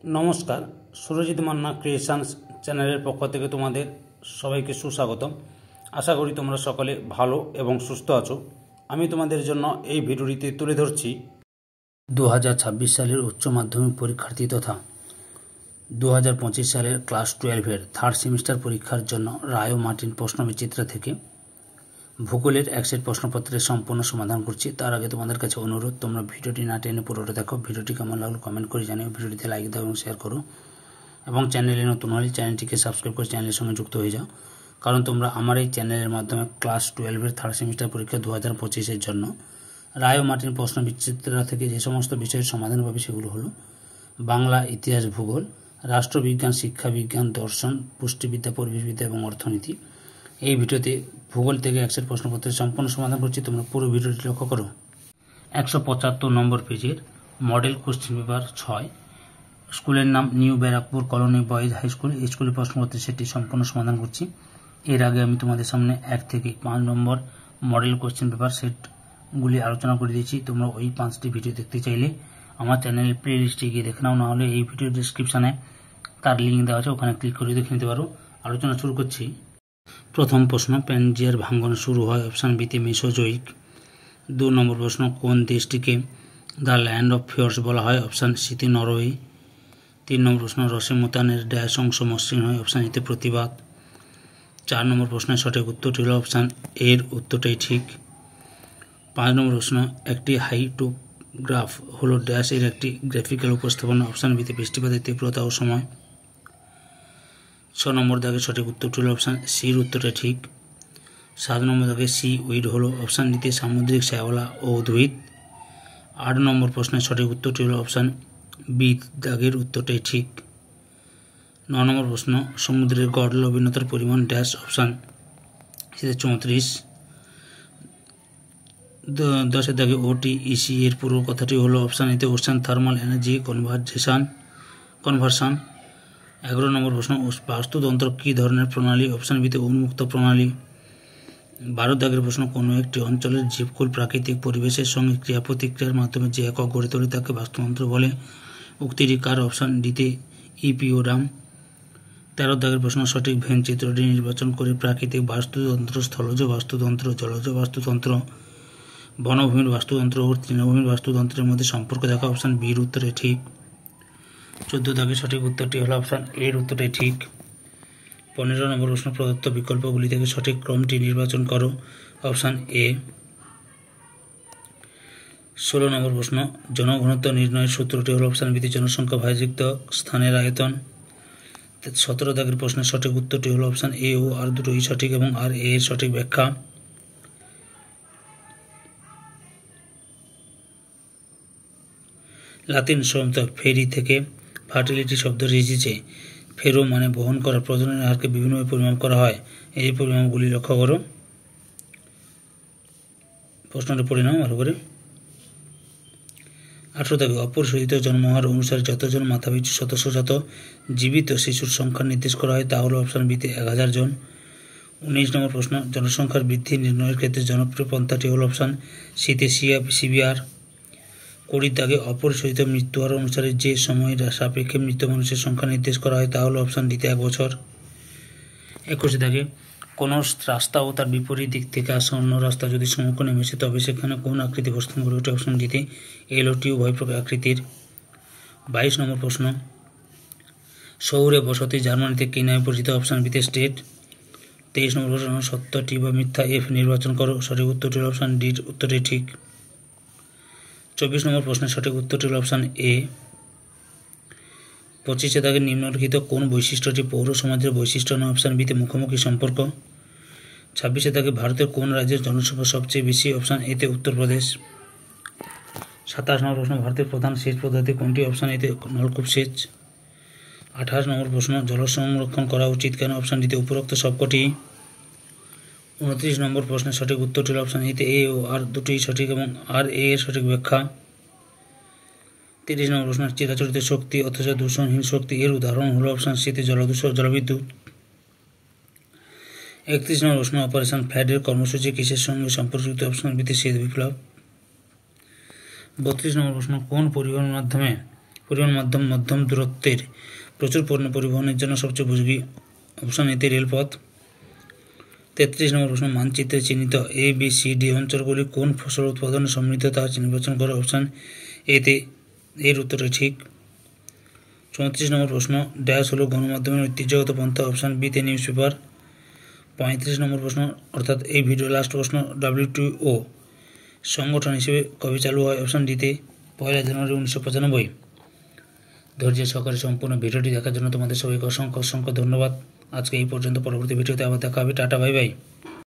নমস্কার, সুরজিৎ মান্না ক্রিয়েশনস চ্যানেলের পক্ষ থেকে তোমাদের সবাইকে সুস্বাগতম। আশা করি তোমরা সকলে ভালো এবং সুস্থ আছো। আমি তোমাদের জন্য এই ভিডিওটিতে তুলে ধরছি 2026 সালের উচ্চ মাধ্যমিক পরীক্ষার্থী তথা 2025 সালের ক্লাস 12-এর থার্ড সেমিস্টার পরীক্ষার জন্য রায় ও মার্টিন প্রশ্নবিচিত্র থেকে ভূগোলের এক সেট প্রশ্নপত্রের সম্পূর্ণ সমাধান করছি। তার আগে তোমাদের কাছে অনুরোধ, তোমরা ভিডিওটি না টেনে পুরোটা দেখো। ভিডিওটি কেমন লাগলো কমেন্ট করে জানিও, ভিডিওটিতে লাইক দাও এবং শেয়ার করো, এবং চ্যানেলে নতুন হলে চ্যানেলটিকে সাবস্ক্রাইব করে চ্যানেলের সঙ্গে যুক্ত হয়ে যাও, কারণ তোমরা আমার এই চ্যানেলের মাধ্যমে ক্লাস 12-এর থার্ড সেমিস্টার পরীক্ষা 2025-এর জন্য রায় ও মার্টিন প্রশ্নবিচিত্র থেকে যে সমস্ত বিষয়ের সমাধান পাবে সেগুলো হলো বাংলা, ইতিহাস, ভূগোল, রাষ্ট্রবিজ্ঞান, শিক্ষাবিজ্ঞান, দর্শন, পুষ্টিবিদ্যা, পরিবেশবিদ্যা এবং অর্থনীতি। এই ভিডিওতে ভূগোল থেকে এক সেট প্রশ্নপত্রের সম্পূর্ণ সমাধান করছি, তোমরা পুরো ভিডিওটি লক্ষ্য করো। 175 নম্বর পেজের মডেল কোশ্চেন পেপার 6, স্কুলের নাম new Barrackpore colony boys high school. এই স্কুলের প্রশ্নপত্রের সেটটি সম্পূর্ণ সমাধান করছি। এর আগে আমি তোমাদের সামনে 1 থেকে 5 নম্বর মডেল কোশ্চেন পেপার সেটগুলি আলোচনা করে দিয়েছি। তোমরা ওই 5টি ভিডিও দেখতে চাইলে আমার চ্যানেলের প্লে লিস্টে গিয়ে দেখে নাও, নাহলে এই ভিডিওর ডিসক্রিপশানে তার লিঙ্ক দেওয়া আছে, ওখানে ক্লিক করে দেখে নিতে পারো। আলোচনা শুরু করছি। প্রথম প্রশ্ন, প্যানজিয়ার ভাঙ্গন শুরু হয় অপশান বিতে মেসোজোইক। 2 নম্বর প্রশ্ন, কোন দেশটিকে দ্য ল্যান্ড অফ ফিয়র্স বলা হয় অপশান সিতে নরওয়ে। 3 নম্বর প্রশ্ন, রসেমুতানের ড্যাশ অংশ মসৃণ হয় অপশান এতে প্রতিবাদ। 4 নম্বর প্রশ্নের সঠিক উত্তরটি হল অপশান এর উত্তরটাই ঠিক। 5 নম্বর প্রশ্ন, একটি হাইটোগ্রাফ হলো ড্যাশ এর একটি গ্রাফিক্যাল উপস্থাপনা অপশান বিতে বৃষ্টিপাতের তীব্রতা ও সময়। 6 নম্বর দাগে সঠিক উত্তরটি হল অপশান সির উত্তরটা ঠিক। 7 নম্বর দাগে সি উইড হলো অপশান ডিতে সামুদ্রিক শ্যাওলা ও উদ্ভিদ। 8 নম্বর প্রশ্নের সঠিক উত্তরটি হল অপশান বি দাগের উত্তরটাই ঠিক। 9 নম্বর প্রশ্ন, সমুদ্রের গড় লবণতার পরিমাণ ড্যাশ অপশান সিতে 34। 10 দাগে ওটিইসি এর পুরো কথাটি হলো অপশান এতে ওশান থার্মাল এনার্জি কনভারশন। 11 নম্বর প্রশ্ন, বাস্তুতন্ত্র কী ধরনের প্রণালী অপশান বিতে উন্মুক্ত প্রণালী। 12 দাগের প্রশ্ন, কোনো একটি অঞ্চলের জীবকুল প্রাকৃতিক পরিবেশের সঙ্গে ক্রিয়া প্রতিক্রিয়ার মাধ্যমে যে একক গড়ে তোলে তাকে বাস্তুতন্ত্র বলে। উক্তিটি কার অপশান ডিতে ইপিওরাম। 13 দাগের প্রশ্ন, সঠিক ভেন চিত্রটি নির্বাচন করে প্রাকৃতিক বাস্তুতন্ত্র, স্থলজ বাস্তুতন্ত্র, জলজ বাস্তুতন্ত্র, বনভূমির বাস্তুতন্ত্র ও তৃণভূমির বাস্তুতন্ত্রের মধ্যে সম্পর্ক দেখা অপশান বির উত্তরে ঠিক। 14 দাগের সঠিক উত্তরটি হলো অপশান এর উত্তরটাই ঠিক। 15 নম্বর প্রশ্ন, প্রদত্ত বিকল্পগুলি থেকে সঠিক ক্রমটি নির্বাচন করো অপশান এ। 16 নম্বর প্রশ্ন, জনঘনত্ব নির্ণয়ের সূত্রটি হল অপশান বিতে জনসংখ্যা ভাজিত স্থানের আয়তন। 17 দাগের প্রশ্নের সঠিক উত্তরটি হল অপশান এ ও আর দুটোই সঠিক এবং আর এ এর সঠিক ব্যাখ্যা। লাতিন শব্দ ফেরি থেকে ফার্টিলিটি শব্দটি এসেছে। ফেরো মানে বহন করা। প্রজননের হারকে বিভিন্নভাবে পরিমাপ করা হয়, এই পরিমাপগুলি লক্ষ্য করো। প্রশ্নটি পড়ে নাও ভালো করে। 18 দাগে অপরিশোধিত জন্মহার অনুসারে যতজন মাথাপিছু সদস্যজাত জীবিত শিশুর সংখ্যা নির্দেশ করা হয় তা হল অপশান বিতে 1000 জন। 19 নম্বর প্রশ্ন, জনসংখ্যার বৃদ্ধি নির্ণয়ের ক্ষেত্রে জনপ্রিয় পন্থাটি হল অপশান সিতে সিবিআর। 20 দাগে অপরিশোধিত মৃত্যুহার অনুসারে যে সময়ের সাপেক্ষে মৃত মানুষের সংখ্যা নির্দেশ করা হয় তা হল অপশান ডিতে 1 বছর। 21 দাগে কোনো রাস্তা ও তার বিপরীত দিক থেকে আসা অন্য রাস্তা যদি সমকোণে মেশে তবে সেখানে কোন আকৃতি প্রস্থান করে ওঠে অপশান ডিতে এলওটি উভয় প্রকার আকৃতির। 22 নম্বর প্রশ্ন, শহুরে বসতি জার্মানিতে কী নামে পরিচিত অপশান বিতে স্টেট। 23 নম্বর প্রশ্ন, সত্যটি বা মিথ্যা এফ নির্বাচন করো। সঠিক উত্তরটি হল অপশান ডি উত্তরটি ঠিক। 24 নম্বর প্রশ্নের সঠিক উত্তরটি হল অপশান এ। 25 দাগে নিম্নলিখিত কোন বৈশিষ্ট্যটি পৌর সমাজের বৈশিষ্ট্য নয় অপশান বিতে মুখোমুখি সম্পর্ক। 26 দাগে ভারতের কোন রাজ্যের জনসংখ্যা সবচেয়ে বেশি অপশান এতে উত্তরপ্রদেশ। 27 নম্বর প্রশ্ন, ভারতের প্রধান সেচ পদ্ধতি কোনটি অপশান এতে নলকূপ সেচ। 28 নম্বর প্রশ্ন, জল সংরক্ষণ করা উচিত কেন অপশান ডিতে উপরোক্ত সবকটি। 29 নম্বর প্রশ্নের সঠিক উত্তরটি হল অপশান এতে এ ও আর দুটোই সঠিক এবং আর এ এর সঠিক ব্যাখ্যা। 30 নম্বর প্রশ্ন, চিরাচরিত শক্তি অথচ দূষণহীন শক্তি এর উদাহরণ হল অপশান সিতে জলবিদ্যুৎ। 31 নম্বর প্রশ্ন, অপারেশন ফ্ল্যাডের কর্মসূচি কিসের সঙ্গে সম্পর্কিত অপশান বিতে শীত বিপ্লব। 32 নম্বর প্রশ্ন, কোন পরিবহন মাধ্যমে পরিবহন মাধ্যম মধ্যম দূরত্বের প্রচুর পণ্য পরিবহনের জন্য সবচেয়ে উপযোগী? অপশান এতে রেলপথ। 33 নম্বর প্রশ্ন, মানচিত্রে চিহ্নিত ABCD অঞ্চলগুলি কোন ফসল উৎপাদনে সমৃদ্ধ তা নির্বাচন করো। অপশান এতে এর উত্তরটা ঠিক। 34 নম্বর প্রশ্ন, ড্যাশ হলো গণমাধ্যমের ঐতিহ্যগত পন্থা। অপশান বিতে নিউজ পেপার। 35 নম্বর প্রশ্ন, অর্থাৎ এই ভিডিও লাস্ট প্রশ্ন, WTO সংগঠন হিসেবে কবে চালু হয়? অপশান ডিতে 1 জানুয়ারি 1995। ধৈর্য সহকারে সম্পূর্ণ ভিডিওটি দেখার জন্য তোমাদের সবাইকে অসংখ্য অসংখ্য ধন্যবাদ। আজকে এই পর্যন্ত, পরবর্তী ভিডিওতে আবার দেখা হবে। Tata, bye bye.